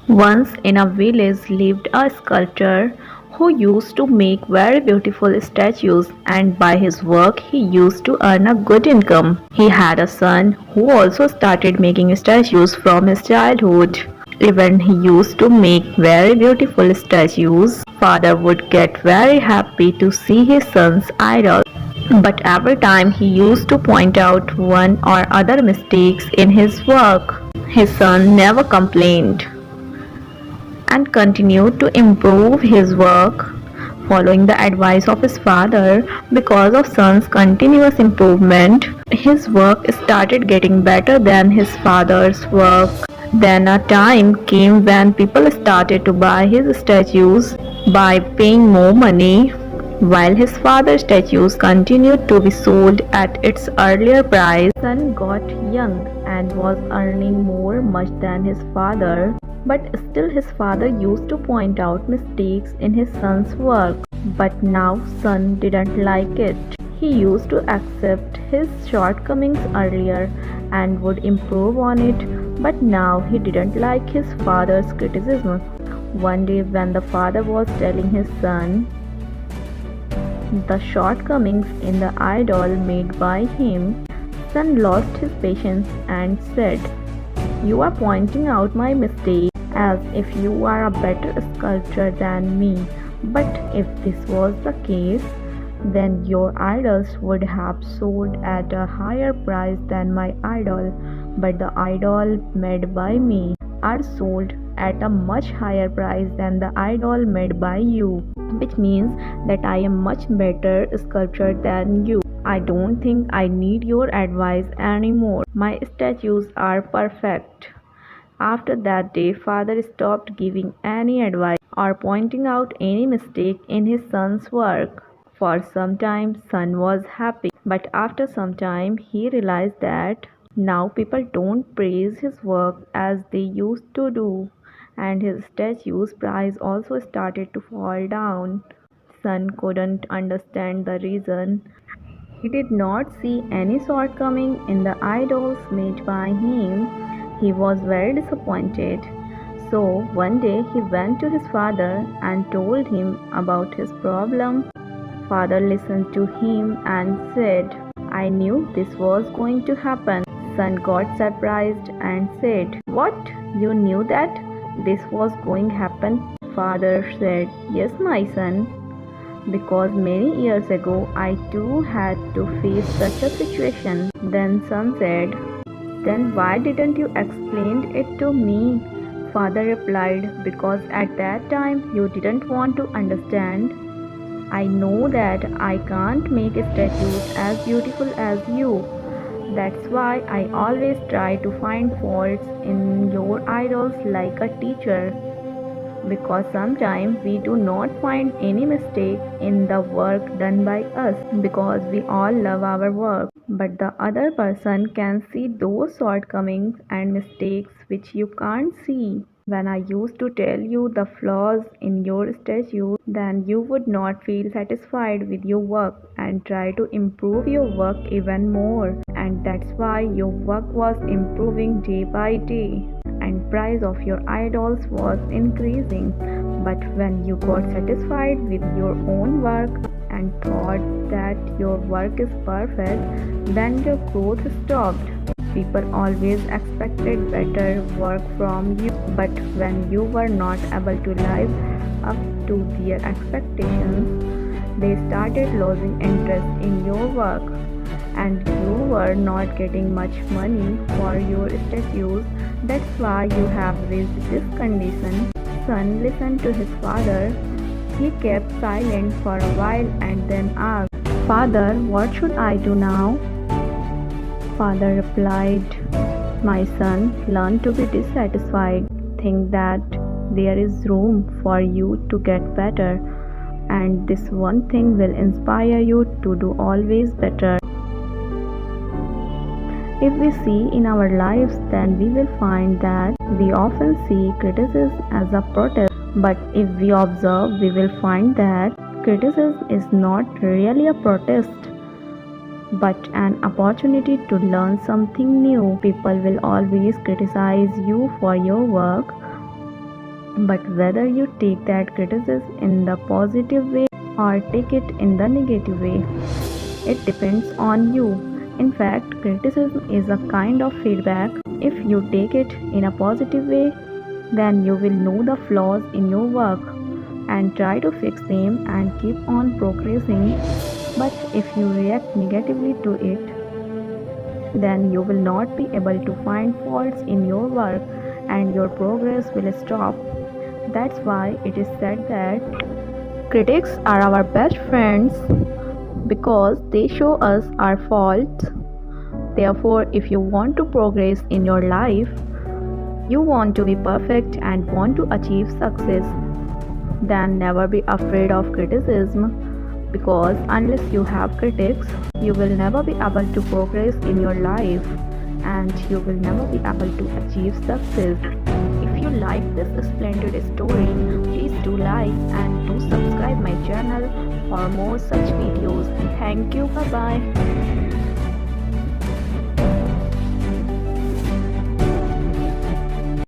Once in a village lived a sculptor who used to make very beautiful statues, and by his work he used to earn a good income. He had a son who also started making statues from his childhood. Even he used to make very beautiful statues. Father would get very happy to see his son's idol. But every time he used to point out one or other mistakes in his work. His son never complained and continued to improve his work, following the advice of his father. Because of son's continuous improvement, his work started getting better than his father's work. Then a time came when people started to buy his statues by paying more money, while his father's statues continued to be sold at its earlier price. Son got young and was earning more much than his father, but still his father used to point out mistakes in his son's work. But now son didn't like it. He used to accept his shortcomings earlier and would improve on it, but now he didn't like his father's criticism. One day when the father was telling his son the shortcomings in the idol made by him, son lost his patience and said, "You are pointing out my mistake as if you are a better sculptor than me. But if this was the case, then your idols would have sold at a higher price than my idol. But the idol made by me are sold at a much higher price than the idol made by you, which means that I am much better sculptor than you. I don't think I need your advice anymore. My statues are perfect." After that day, father stopped giving any advice or pointing out any mistake in his son's work. For some time, son was happy, but after some time, he realized that now people don't praise his work as they used to do, and his statue's price also started to fall down. Son couldn't understand the reason. He did not see any shortcoming in the idols made by him. He was very disappointed. So one day he went to his father and told him about his problem. Father listened to him and said, "I knew this was going to happen." Son got surprised and said, "What? You knew that this was going to happen?" Father said, "Yes, my son, because many years ago I too had to face such a situation." Then son said, "Then why didn't you explain it to me?" Father replied, "Because at that time you didn't want to understand. I know that I can't make statues as beautiful as you. That's why I always try to find faults in your idols like a teacher, because sometimes we do not find any mistake in the work done by us, because we all love our work, but the other person can see those shortcomings and mistakes which you can't see. When I used to tell you the flaws in your statue, then you would not feel satisfied with your work and try to improve your work even more, and that's why your work was improving day by day and price of your idols was increasing. But when you got satisfied with your own work and thought that your work is perfect, then your growth stopped. People always expected better work from you, but when you were not able to live up to their expectations, they started losing interest in your work, and you were not getting much money for your statues. That's why you have reached this condition." Son listened to his father. He kept silent for a while and then asked, "Father, what should I do now?" Father replied, "My son, learn to be dissatisfied. Think that there is room for you to get better, and this one thing will inspire you to do always better." If we see in our lives, then we will find that we often see criticism as a protest. But if we observe, we will find that criticism is not really a protest, but an opportunity to learn something new. People will always criticize you for your work, But whether you take that criticism in the positive way or take it in the negative way, it depends on you. In fact, criticism is a kind of feedback. If you take it in a positive way, then you will know the flaws in your work and try to fix them and keep on progressing. But if you react negatively to it, then you will not be able to find faults in your work and your progress will stop. That's why it is said that critics are our best friends because they show us our faults. Therefore, if you want to progress in your life, you want to be perfect and want to achieve success, then never be afraid of criticism because unless you have critics, you will never be able to progress in your life and you will never be able to achieve success. If you like this splendid story, please do like and do subscribe my channel for more such videos. Thank you. Bye bye.